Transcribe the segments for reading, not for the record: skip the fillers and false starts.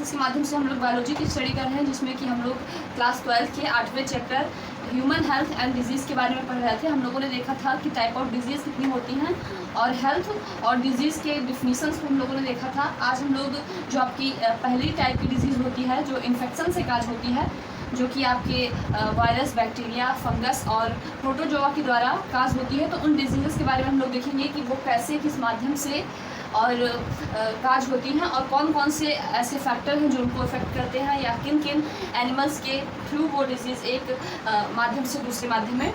जिसके माध्यम से हम लोग बायोलॉजी की स्टडी कर रहे हैं, जिसमें कि हम लोग क्लास 12 के 8वें chapter human health and disease के बारे में पढ़ रहे थे। हम लोगों ने देखा था कि टाइप ऑफ डिजीज़ कितनी होती हैं और हेल्थ और डिजीज़ के डिफिनीशंस को हम लोगों ने देखा था। आज हम लोग जो आपकी पहली टाइप की डिजीज़ होती है, जो इन्फेक्शन से काज होती है, जो कि आपके वायरस, बैक्टीरिया, फंगस और प्रोटोजोआ के द्वारा काज होती है, तो उन डिजीज़ के बारे में हम लोग देखेंगे कि वो कैसे, किस माध्यम से और काज होती हैं और कौन कौन से ऐसे फैक्टर हैं जो उनको इफेक्ट करते हैं, या किन किन एनिमल्स के थ्रू वो डिजीज़ एक माध्यम से दूसरे माध्यम में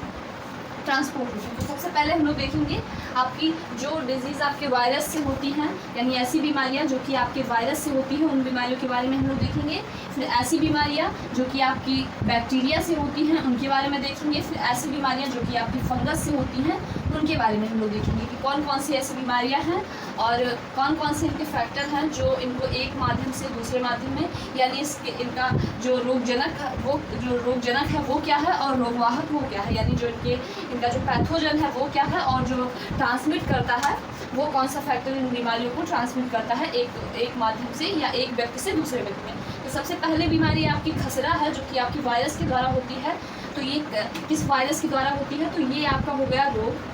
ट्रांसपोर्ट होती है। तो सबसे पहले हम लोग देखेंगे आपकी जो डिजीज़ आपके वायरस से होती हैं, यानी ऐसी बीमारियां जो कि आपके वायरस से होती हैं, उन बीमारियों के बारे में हम लोग देखेंगे। फिर ऐसी बीमारियां जो कि आपकी बैक्टीरिया से होती हैं, उनके बारे में देखेंगे। फिर ऐसी बीमारियां जो कि आपकी फंगस से होती हैं, उनके बारे में हम लोग देखेंगे कि कौन कौन सी ऐसी बीमारियां हैं और कौन कौन से इनके फैक्टर हैं जो इनको एक माध्यम से दूसरे माध्यम में, यानी इनका जो रोगजनक है वो क्या है और रोगवाहक वो क्या है, यानी जो इनका जो पैथोजन है वो क्या है और जो ट्रांसमिट करता है वो कौन सा फैक्टर इन बीमारियों को ट्रांसमिट करता है एक माध्यम से या एक व्यक्ति से दूसरे व्यक्ति में। तो सबसे पहले बीमारी आपकी खसरा है, जो कि आपकी वायरस के द्वारा होती है। तो ये किस वायरस के द्वारा होती है? तो ये आपका हो गया रोग।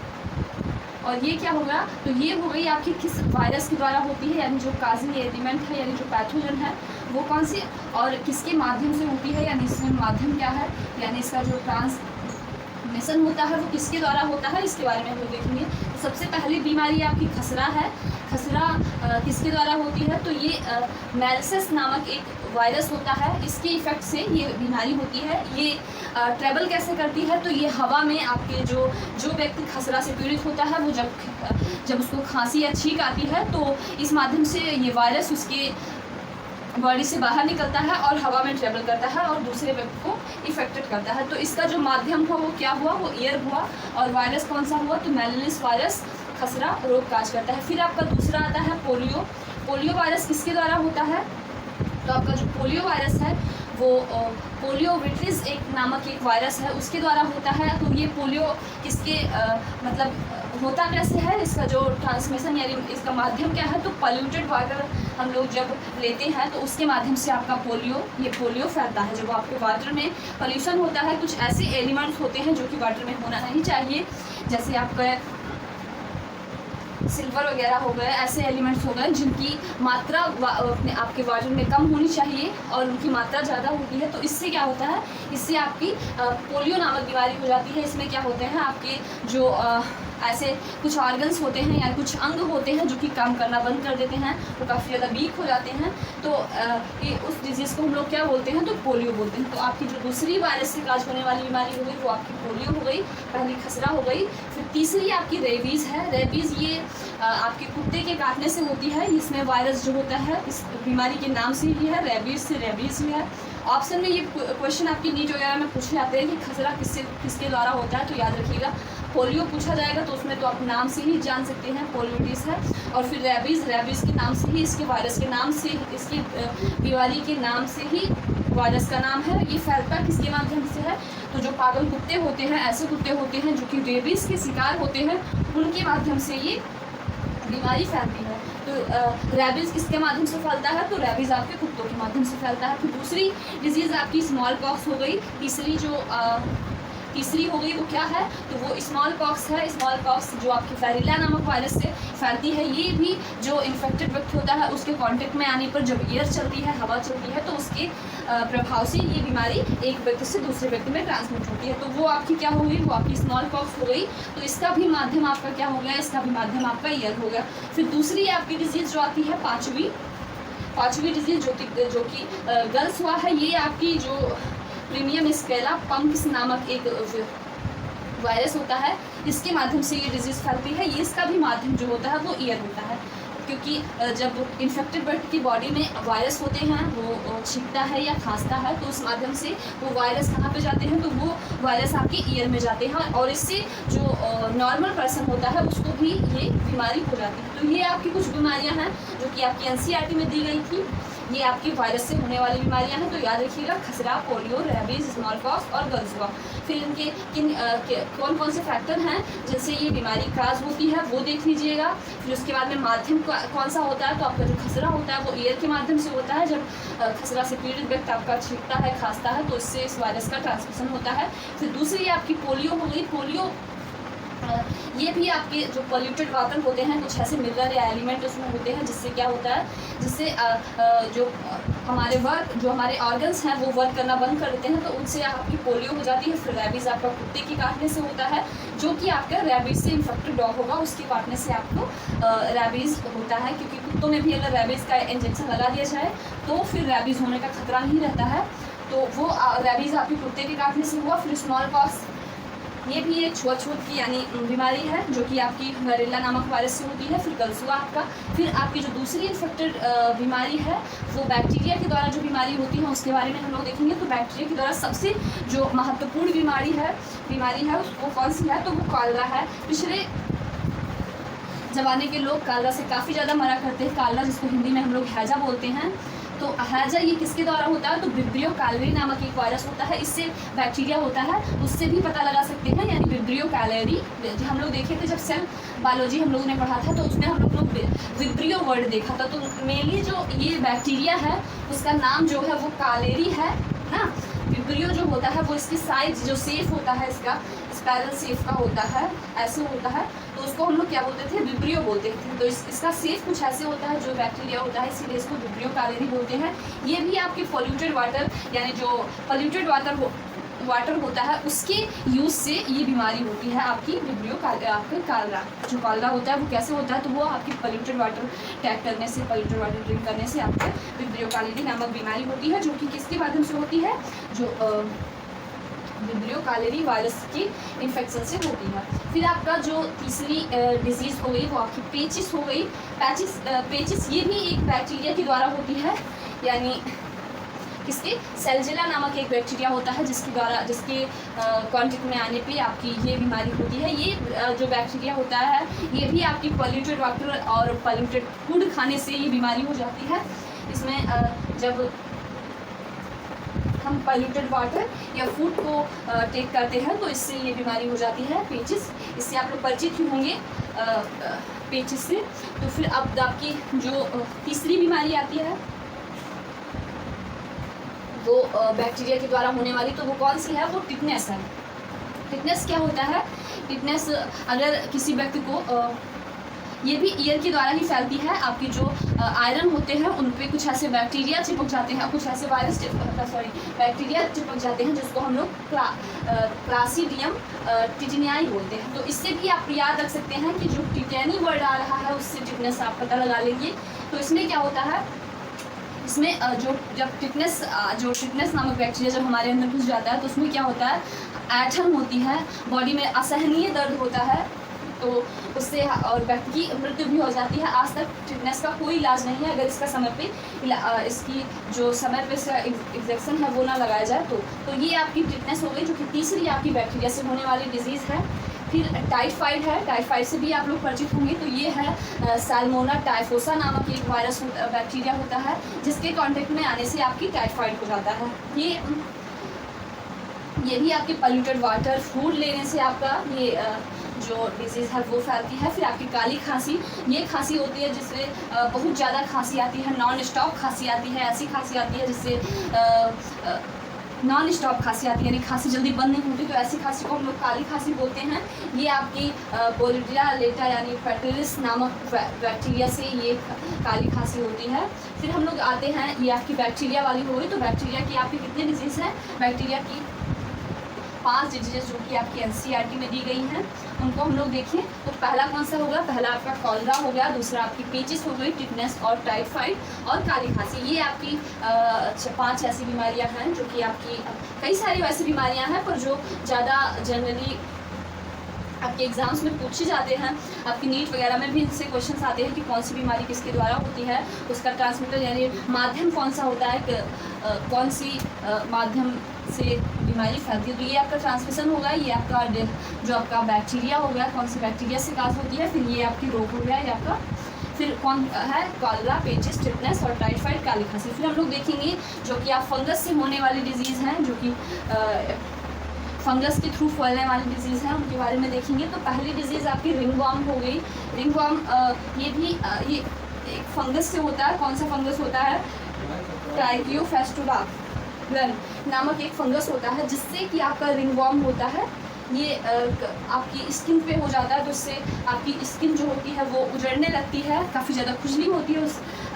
और ये क्या होगा? तो ये हो गई आपकी किस वायरस के द्वारा होती है, यानी जो काजिंग एलिमेंट है, यानी जो पैथोजन है वो कौन सी और किसके माध्यम से होती है, यानी इसमें माध्यम क्या है, यानी इसका जो ट्रांसमिशन होता है वो किसके द्वारा होता है, इसके बारे में हम लोग देखेंगे। तो सबसे पहली बीमारी आपकी खसरा है। खसरा किसके द्वारा होती है? तो ये मेलसेस नामक एक वायरस होता है, इसके इफ़ेक्ट से ये बीमारी होती है। ये ट्रैवल कैसे करती है? तो ये हवा में आपके जो व्यक्ति खसरा से पीड़ित होता है, वो जब उसको खांसी या छींक आती है, तो इस माध्यम से ये वायरस उसके बॉडी से बाहर निकलता है और हवा में ट्रेवल करता है और दूसरे व्यक्ति को इफेक्टेड करता है। तो इसका जो माध्यम हुआ वो क्या हुआ? वो एयर हुआ। और वायरस कौन सा हुआ? तो मेललिस वायरस खसरा रोग काज करता है। फिर आपका दूसरा आता है पोलियो। पोलियो वायरस किसके द्वारा होता है? तो आपका जो पोलियो वायरस है वो पोलियोविट्रिस नामक एक वायरस है, उसके द्वारा होता है। तो ये पोलियो किसके मतलब होता कैसे है? इसका जो ट्रांसमिशन यानी इसका माध्यम क्या है? तो पॉल्यूटेड वाटर हम लोग जब लेते हैं तो उसके माध्यम से आपका पोलियो फैलता है। जब आपके वाटर में पॉल्यूशन होता है, कुछ ऐसे एलिमेंट्स होते हैं जो कि वाटर में होना नहीं चाहिए, जैसे आपका सिल्वर वगैरह हो गए, ऐसे एलिमेंट्स हो गए जिनकी मात्रा अपने आपके वाटर में कम होनी चाहिए और उनकी मात्रा ज़्यादा होती है। तो इससे क्या होता है? इससे आपकी पोलियो नामक बीमारी हो जाती है। इसमें क्या होते हैं? आपके जो ऐसे कुछ ऑर्गन्स होते हैं या कुछ अंग होते हैं जो कि काम करना बंद कर देते हैं, वो काफ़ी ज़्यादा वीक हो जाते हैं। तो ये उस डिजीज़ को हम लोग क्या बोलते हैं? तो पोलियो बोलते हैं। तो आपकी जो दूसरी वायरस से काज होने वाली बीमारी हो गई वो आपकी पोलियो हो गई, पहली खसरा हो गई। फिर तीसरी आपकी रेबीज़ है। रेबीज़ ये आपके कुत्ते के काटने से होती है। इसमें वायरस जो होता है इस बीमारी के नाम से ही है, रेबीज़ से रेबीज़ भी है। ऑप्शन में ये क्वेश्चन आपकी नीट वगैरह में पूछे जाते हैं कि खसरा किसके द्वारा होता है, तो याद रखिएगा पोलियो पूछा जाएगा तो उसमें तो आप नाम से ही जान सकते हैं पोलियोटिस है। और फिर रेबीज़ के नाम से ही, इसके वायरस के नाम से, इसकी बीमारी के नाम से ही वायरस का नाम है। ये फैलता किसके माध्यम से है? तो जो पागल कुत्ते होते हैं, ऐसे कुत्ते होते हैं जो कि रेबीज़ के शिकार होते हैं, उनके माध्यम से ये बीमारी फैलती है। तो रेबीज़ किसके माध्यम से फैलता है? तो रेबीज़ आपके कुत्तों के माध्यम से फैलता है। फिर दूसरी डिजीज़ आपकी स्मॉल पॉक्स हो गई। तीसरी हो गई वो क्या है? तो वो स्मॉल पॉक्स है। स्मॉल पॉक्स जो आपकी फेरिला नामक वायरस से फैलती है। ये भी जो इन्फेक्टेड व्यक्ति होता है उसके कांटेक्ट में आने पर जब एयर चलती है, हवा चलती है, तो उसके प्रभाव से ये बीमारी एक व्यक्ति से दूसरे व्यक्ति में ट्रांसमिट होती है। तो वो आपकी क्या हो गई? वो आपकी स्मॉल पॉक्स हो गई। तो इसका भी माध्यम आपका क्या हो गया? इसका भी माध्यम आपका एयर हो गया। फिर दूसरी आपकी डिजीज़ जो आती है पाँचवीं डिजीज़ जो कि गर्ल्स हुआ है, ये आपकी जो प्रीमियम स्केला पम्प्स नामक एक वायरस होता है, इसके माध्यम से ये डिजीज़ फैलती है। ये इसका भी माध्यम जो होता है वो ईयर होता है, क्योंकि जब इन्फेक्टेड व्यक्ति की बॉडी में वायरस होते हैं, वो छींकता है या खांसता है, तो उस माध्यम से वो वायरस कहाँ पे जाते हैं? तो वो वायरस आपके ईयर में जाते हैं और इससे जो नॉर्मल पर्सन होता है उसको भी ये बीमारी हो जाती है। तो ये आपकी कुछ बीमारियाँ हैं जो कि आपकी NCERT में दी गई थी। ये आपकी वायरस से होने वाली बीमारियां हैं। तो याद रखिएगा, खसरा, पोलियो, रेबीज, स्मॉल पॉक्स और गलजुआ। फिर इनके कौन कौन से फैक्टर हैं जिनसे ये बीमारी क्रास होती है वो देख लीजिएगा। फिर उसके बाद में माध्यम कौन सा होता है, तो आपका जो खसरा होता है वो एयर के माध्यम से होता है। जब खसरा से पीड़ित व्यक्ति आपका छींकता है, खांसता है, तो इससे इस वायरस का ट्रांसमिशन होता है। फिर दूसरी आपकी पोलियो हो गई। पोलियो ये भी आपके जो पोल्यूटेड वाटर होते हैं, कुछ ऐसे मिनरल या एलिमेंट उसमें होते हैं, जिससे क्या होता है, जिससे जो हमारे ऑर्गन्स हैं वो वर्क करना बंद कर देते हैं, तो उनसे आपकी पोलियो हो जाती है। फिर रेबीज़ आपका कुत्ते के काटने से होता है, जो कि आपका रेबीज़ से इन्फेक्टेड डॉग होगा, उसके काटने से आपको रेबीज़ होता है। क्योंकि कुत्तों में भी अगर रेबीज़ का इंजेक्शन लगा दिया जाए तो फिर रेबीज़ होने का खतरा नहीं रहता है। तो वो रेबीज़ आपके कुत्ते के काटने से हुआ। फिर स्मॉल पॉक्स, ये भी एक छुआछूत की यानी बीमारी है, जो कि आपकी वैरेला नामक वायरस से होती है। फिर गलजुआ आपका। फिर आपकी जो दूसरी इन्फेक्टेड बीमारी है वो बैक्टीरिया के द्वारा जो बीमारी होती है उसके बारे में हम लोग देखेंगे। तो बैक्टीरिया के द्वारा सबसे जो महत्वपूर्ण बीमारी है वो कौन सी है, तो वो कॉलरा है। पिछले ज़माने के लोग कॉलरा से काफ़ी ज़्यादा मरा करते हैं। कॉलरा, जिसको हिंदी में हम लोग हैजा बोलते हैं, तो हैजा ये किसके द्वारा होता है, तो विब्रियो कैलरी नामक एक वायरस होता है, इससे बैक्टीरिया होता है, उससे भी पता लगा सकते हैं। यानी विब्रियो कैलरी हम लोग देखे थे जब सेल बायोलॉजी हम लोगों ने पढ़ा था, तो उसमें हम लोग विब्रियो वर्ड देखा था। तो मेनली जो ये बैक्टीरिया है उसका नाम जो है वो कैलरी है ना। विब्रियो जो होता है वो इसकी साइज जो सेफ होता है, इसका स्पाइरल सेफ का होता है, ऐसे होता है, तो उसको हम लोग क्या बोलते थे, विब्रियो बोलते थे। तो इसका सेफ कुछ ऐसे होता है जो बैक्टीरिया होता है, इसीलिए इसको विब्रियो कैलरी बोलते हैं। ये भी आपके पोल्यूटेड वाटर यानी जो पोल्यूटेड वाटर होता है उसके यूज़ से ये बीमारी होती है आपकी विब्रियो आपके कॉलरा। जो कॉलरा होता है वो कैसे होता है, तो वो आपकी पोल्यूटेड वाटर टैग करने से, पोल्यूटेड वाटर ड्रिंक करने से आपके विब्रियो कैलरी नामक बीमारी होती है, जो कि किसके माध्यम से होती है, जो विब्रियो कैलरी वायरस की इन्फेक्शन से होती है। फिर आपका जो तीसरी डिजीज़ हो गई वो आपकी पेचिस हो गई। पेचिस ये भी एक बैक्टीरिया के द्वारा होती है, यानी किसके, सेल्जिला नामक एक बैक्टीरिया होता है, जिसके कांटेक्ट में आने पे आपकी ये बीमारी होती है। ये जो बैक्टीरिया होता है ये भी आपकी पोल्यूटेड वाटर और पोल्यूटेड फूड खाने से ये बीमारी हो जाती है। इसमें जब हम पोल्यूटेड वाटर या फूड को टेक करते हैं तो इससे ये बीमारी हो जाती है, पेचिस। इससे आप लोग परिचित ही होंगे पेचिस से। तो फिर अब आपकी जो तीसरी बीमारी आती है वो बैक्टीरिया के द्वारा होने वाली, तो वो कौन सी है, वो टिटनेस है। टिटनेस क्या होता है, टिटनेस अगर किसी व्यक्ति को ये भी ईयर के द्वारा ही फैलती है। आपके जो आयरन होते हैं उन पे कुछ ऐसे बैक्टीरिया चिपक जाते हैं, कुछ ऐसे बैक्टीरिया चिपक जाते हैं, जिसको हम लोग क्लासिडियम टिटेनियाई बोलते हैं। तो इससे भी आप याद रख सकते हैं कि जो टिटेनी वर्ड आ रहा है उससे टिटनेस आप पता लगा लेंगे। तो इसमें क्या होता है, इसमें जब टिटनेस नामक बैक्टीरिया जब हमारे अंदर घुस जाता है तो उसमें क्या होता है, ऐंठन होती है, बॉडी में असहनीय दर्द होता है, तो उससे और व्यक्ति की मृत्यु भी हो जाती है। आज तक टिटनेस का कोई इलाज नहीं है, अगर इसका समय पे इसकी जो समय पे इसका इंजेक्शन है वो ना लगाया जाए तो ये आपकी टिटनेस हो गई, जो कि तीसरी आपकी बैक्टीरिया से होने वाली डिजीज़ है। फिर टाइफाइड है, टाइफाइड से भी आप लोग परिचित होंगे। तो ये है साल्मोना टाइफोसा नामक एक वायरस बैक्टीरिया होता है, जिसके कांटेक्ट में आने से आपकी टाइफाइड हो जाता है। ये भी आपके पोल्यूटेड वाटर फूड लेने से आपका ये जो डिजीज़ है वो फैलती है। फिर आपकी काली खांसी, ये खांसी होती है जिससे बहुत ज़्यादा खांसी आती है, नॉन स्टॉप खांसी आती है, ऐसी खांसी आती है जिससे नॉन स्टॉप खांसी आती है, यानी खांसी जल्दी बंद नहीं होती, तो ऐसी खांसी को हम लोग काली खांसी बोलते हैं। ये आपकी पोलिडिया लेटा यानी पेट्रिलिस नामक बैक्टीरिया से ये काली खांसी होती है। फिर हम लोग आते हैं, ये आपकी बैक्टीरिया वाली हो गई। तो बैक्टीरिया की आपकी कितने डिजीज़ हैं, बैक्टीरिया की 5 डिजीज़ जो कि आपकी NCERT में दी गई हैं, उनको हम लोग देखें। तो पहला कौन सा होगा, पहला आपका कॉलरा हो गया, दूसरा आपकी पेचिस हो गई, टिटनेस और टाइफाइड और काली खांसी। ये आपकी 5 ऐसी बीमारियां हैं जो कि आपकी, कई सारी वैसी बीमारियां हैं पर जो ज़्यादा जनरली आपके एग्ज़ाम्स में पूछे जाते हैं, आपकी नीट वगैरह में भी इनसे क्वेश्चंस आते हैं कि कौन सी बीमारी किसके द्वारा होती है, उसका ट्रांसमिटर यानी माध्यम कौन सा होता है, कौन सी माध्यम से बीमारी फैलती है। तो ये आपका ट्रांसमिशन होगा, ये आपका जो आपका बैक्टीरिया हो गया, कौन सी बैक्टीरिया से काज होती है। फिर ये आपकी रोग हो गया, ये आपका फिर कौन है, कॉलरा, पेचिस, टिटनेस और टाइफाइड, काली खांसी। फिर हम लोग देखेंगे जो कि आप फंगस से होने वाली डिजीज़ हैं, जो कि फंगस के थ्रू फैलने वाली डिजीज़ हैं, उनके बारे में देखेंगे। तो पहली डिजीज़ आपकी रिंगवॉर्म हो गई। रिंगवॉर्म ये भी ये एक फंगस से होता है। कौन सा फंगस होता है, ट्राइकियोफेस्टुला नामक एक फंगस होता है, जिससे कि आपका रिंगवॉर्म होता है। ये आपकी स्किन पे हो जाता है, तो इससे आपकी स्किन जो होती है वो उजड़ने लगती है, काफ़ी ज़्यादा खुजली होती है उस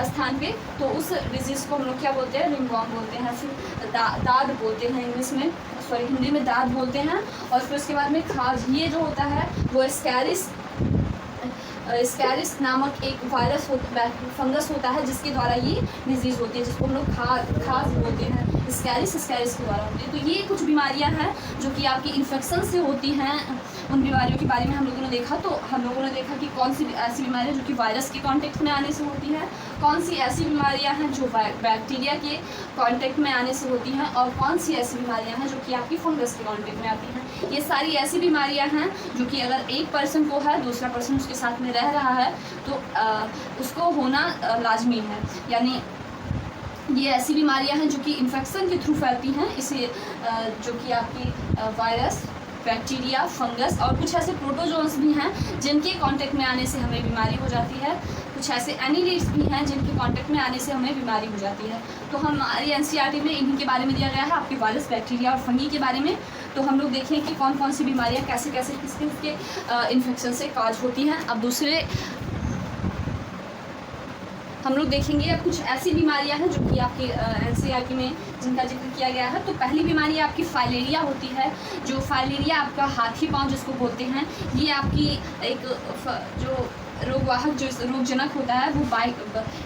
स्थान पे। तो उस डिजीज़ को हम लोग क्या बोलते हैं, रिंगवॉर्म बोलते हैं। फिर दाद बोलते हैं इंग्लिश में, सॉरी हिंदी में दाद बोलते हैं। और फिर उसके बाद में खाज, ये जो होता है वो स्कैरिस नामक एक वायरस फंगस होता है, जिसके द्वारा ये डिजीज़ होती है, जिसको हम लोग खाज बोलते हैं। स्कैरिस के द्वारा होती है। तो ये कुछ बीमारियां हैं जो कि आपकी इन्फेक्शन से होती हैं। उन बीमारियों के बारे में हम लोगों ने देखा। तो हम लोगों ने देखा कि कौन सी ऐसी बीमारियां जो कि वायरस के कांटेक्ट में आने से होती हैं, कौन सी ऐसी बीमारियां हैं जो बैक्टीरिया के कांटेक्ट में आने से होती हैं, और कौन सी ऐसी बीमारियां हैं जो कि आपकी फंगस के कांटेक्ट में आती हैं। ये सारी ऐसी बीमारियां हैं जो कि अगर एक पर्सन को है, दूसरा पर्सन उसके साथ में रह रहा है, तो उसको होना लाजमी है। यानी ये ऐसी बीमारियां हैं जो कि इन्फेक्शन के थ्रू फैलती हैं। इसे जो कि आपकी वायरस, बैक्टीरिया, फंगस और कुछ ऐसे प्रोटोजोन्स भी हैं जिनके कांटेक्ट में आने से हमें बीमारी हो जाती है। कुछ ऐसे एनिलिड्स भी हैं जिनके कांटेक्ट में आने से हमें बीमारी हो जाती है। तो हमारी एनसीईआरटी में इन्हीं के बारे में दिया गया है, आपके वायरस, बैक्टीरिया और फंगी के बारे में। तो हम लोग देखें कि कौन कौन सी बीमारियाँ कैसे कैसे किसके इन्फेक्शन से काज होती हैं। अब दूसरे हम लोग देखेंगे अब कुछ ऐसी बीमारियां हैं जो कि आपकी एनसीईआरटी में जिनका जिक्र किया गया है। तो पहली बीमारी आपकी फाइलेरिया होती है। जो फाइलेरिया आपका हाथी पाँव जिसको बोलते हैं, ये आपकी एक जो रोगवाहक जो रोगजनक होता है वो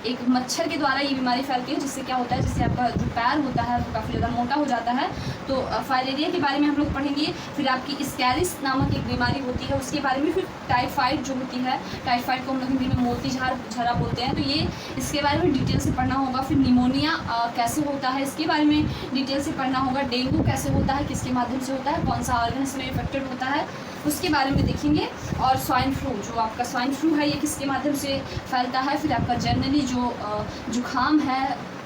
एक मच्छर के द्वारा ये बीमारी फैलती है, जिससे क्या होता है, जिससे आपका जो पैर होता है वो काफ़ी ज़्यादा मोटा हो जाता है। तो फाइलेरिया के बारे में हम लोग पढ़ेंगे। फिर आपकी स्कैरिस नामक एक बीमारी होती है, उसके बारे में। फिर टाइफाइड जो होती है, टाइफाइड को हम लोग हिंदी में मोती झरा बोलते हैं, तो ये इसके बारे में डिटेल से पढ़ना होगा। फिर निमोनिया कैसे होता है, इसके बारे में डिटेल से पढ़ना होगा। डेंगू कैसे होता है, किसके माध्यम से होता है, कौन सा ऑर्गन इसमें इफेक्टेड होता है, उसके बारे में देखेंगे। और स्वाइन फ्लू, जो आपका स्वाइन फ्लू है, ये किसके माध्यम से फैलता है। फिर आपका जनरली जो जुखाम है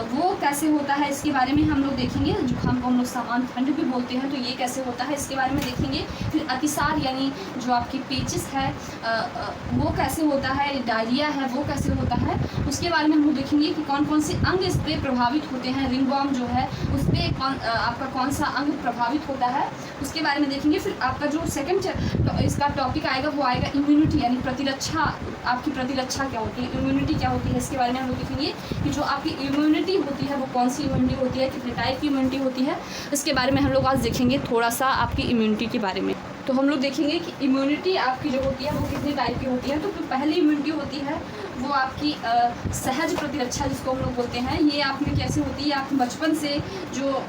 वो कैसे होता है, इसके बारे में हम लोग देखेंगे। जुखाम को हम लोग सामान्य ठंड भी बोलते हैं, तो ये कैसे होता है, इसके बारे में देखेंगे। फिर अतिसार यानी जो आपकी पेचिस है वो कैसे होता है, डायरिया है वो कैसे होता है, उसके बारे में हम लोग देखेंगे कि कौन कौन से अंग इस पर प्रभावित होते हैं। रिंगवॉर्म जो है उस पर आपका कौन सा अंग प्रभावित होता है, उसके बारे में देखेंगे। फिर आपका जो सेकंड इसका टॉपिक आएगा वो आएगा इम्यूनिटी, यानी प्रतिरक्षा। आपकी प्रतिरक्षा क्या होती है, इम्यूनिटी क्या होती है, इसके बारे में हम लोग देखेंगे कि जो आपकी इम्यूनिटी होती है वो कौन सी इम्यूनिटी होती है, कितने टाइप की इम्यूनिटी होती है, इसके बारे में हम लोग आज देखेंगे थोड़ा सा आपकी इम्यूनिटी के बारे में। तो हम लोग देखेंगे कि इम्यूनिटी आपकी जो होती है वो कितने टाइप की होती है। तो पहली इम्यूनिटी होती है वो आपकी सहज प्रतिरक्षा जिसको हम लोग बोलते हैं। ये आप में कैसे होती है, आप बचपन से जो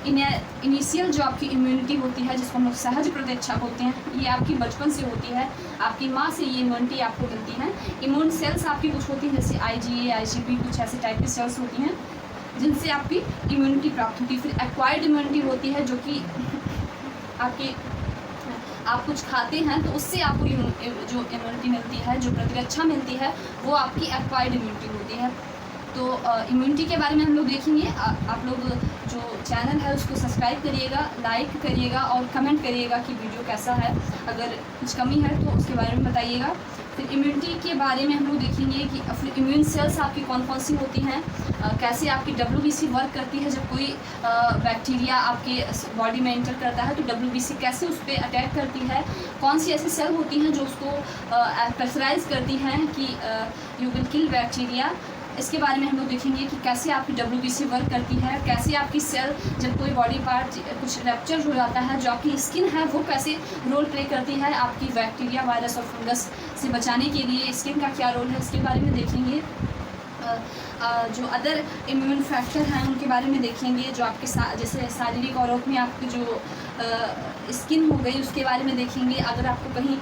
इनिशियल जो आपकी इम्यूनिटी होती है जिसको हम लोग सहज प्रतिरक्षा बोलते हैं, ये आपकी बचपन से होती है। आपकी माँ से ये इम्यूनिटी आपको मिलती है। इम्यून सेल्स आपकी कुछ होती हैं जैसे IgA, IgB, कुछ ऐसे टाइप की सेल्स होती हैं जिनसे आपकी इम्यूनिटी प्राप्त होती है। फिर एक्वायर्ड इम्यूनिटी होती है जो कि आप कुछ खाते हैं तो उससे आपको जो इम्यूनिटी मिलती है, जो प्रतिरक्षा मिलती है, वो आपकी एक्वायर्ड इम्यूनिटी होती है। तो इम्यूनिटी के बारे में हम लोग देखेंगे। आप लोग जो चैनल है उसको सब्सक्राइब करिएगा, लाइक करिएगा और कमेंट करिएगा कि वीडियो कैसा है। अगर कुछ कमी है तो उसके बारे में बताइएगा। फिर इम्यूनिटी के बारे में हम लोग देखेंगे कि फिर इम्यून सेल्स आपकी कौन कौन सी होती हैं, कैसे आपकी WBC वर्क करती है। जब कोई बैक्टीरिया आपके बॉडी में एंटर करता है तो WBC कैसे उस पर अटैक करती है, कौन सी ऐसी सेल होती हैं जो उसको प्रेशराइज करती हैं कि यू विल किल बैक्टीरिया। इसके बारे में हम लोग देखेंगे कि कैसे आपकी WBC वर्क करती है, कैसे आपकी सेल जब कोई बॉडी पार्ट कुछ रैप्चर हो जाता है, जो आपकी स्किन है वो कैसे रोल प्ले करती है आपकी बैक्टीरिया, वायरस और फंगस से बचाने के लिए स्किन का क्या रोल है, इसके बारे में देखेंगे। जो अदर इम्यून फैक्टर हैं उनके बारे में देखेंगे, जो आपके जैसे शारीरिक औरों में आपकी जो स्किन हो गई उसके बारे में देखेंगे। अगर आपको कहीं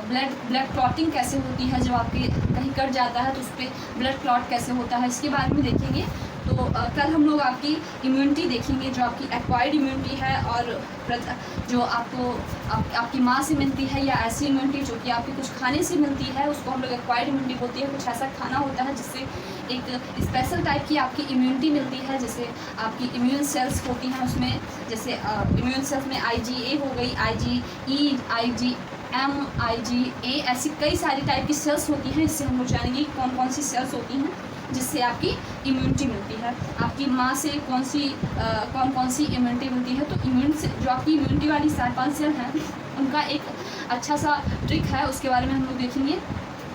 ब्लड क्लॉटिंग कैसे होती है, जब आपके कहीं कट जाता है तो उस पर ब्लड क्लॉट कैसे होता है, इसके बारे में देखेंगे। तो कल हम लोग आपकी इम्यूनिटी देखेंगे, जो आपकी एक्वायर्ड इम्यूनिटी है और जो आपकी माँ से मिलती है, या ऐसी इम्यूनिटी जो कि आपके कुछ खाने से मिलती है, उसको हम लोग एक्वायर्ड इम्यूनिटी बोलती है। कुछ ऐसा खाना होता है जिससे एक स्पेशल टाइप की आपकी इम्यूनिटी मिलती है, जैसे आपकी इम्यून सेल्स होती हैं उसमें, जैसे इम्यून सेल्स में IgA हो गई, IgE, IgM, IgA, ऐसी कई सारी टाइप की सेल्स होती हैं। इससे हम लोग जानेंगे कि कौन कौन सी सेल्स होती हैं जिससे आपकी इम्यूनिटी मिलती है। आपकी माँ से कौन कौन सी इम्यूनिटी मिलती है। तो जो आपकी इम्यूनिटी वाली 4-5 सेल हैं, उनका एक अच्छा सा ट्रिक है, उसके बारे में हम लोग देखेंगे।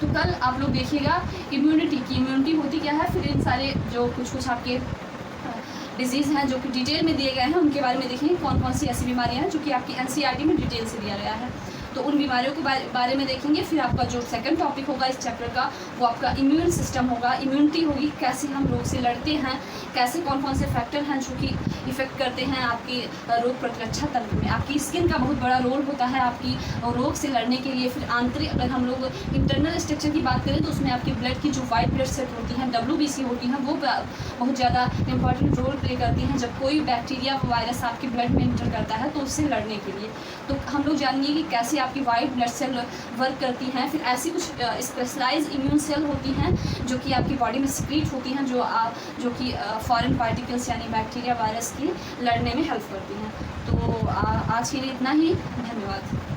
तो कल आप लोग देखिएगा इम्यूनिटी की, इम्यूनिटी होती क्या है, फिर इन सारे जो कुछ आपके डिजीज़ हैं जो कि डिटेल में दिए गए हैं, उनके बारे में देखेंगे कौन कौन सी ऐसी बीमारियां हैं जो कि आपकी NCERT में डिटेल से दिया गया है। तो उन बीमारियों के बारे में देखेंगे। फिर आपका जो सेकंड टॉपिक होगा इस चैप्टर का, वो आपका इम्यून सिस्टम होगा। इम्यूनिटी होगी, कैसे हम रोग से लड़ते हैं, कैसे कौन कौन से फैक्टर हैं जो कि इफ़ेक्ट करते हैं आपकी रोग प्रतिरक्षा तंत्र में। आपकी स्किन का बहुत बड़ा रोल होता है आपकी रोग से लड़ने के लिए। फिर आंतरिक, अगर हम लोग इंटरनल स्ट्रक्चर की बात करें तो उसमें आपकी ब्लड की जो वाइट ब्लड सेल होती हैं, WBC होती हैं, वो बहुत ज़्यादा इंपॉर्टेंट रोल प्ले करती हैं जब कोई बैक्टीरिया वायरस आपके ब्लड में इंटर करता है तो उससे लड़ने के लिए। तो हम लोग जानेंगे कि कैसे आपकी वाइट ब्लड सेल वर्क करती हैं। फिर ऐसी कुछ स्पेशलाइज इम्यून सेल होती हैं जो कि आपकी बॉडी में सिक्रीट होती हैं, जो कि फॉरेन पार्टिकल्स यानी बैक्टीरिया वायरस की लड़ने में हेल्प करती हैं। तो आज के लिए इतना ही, धन्यवाद।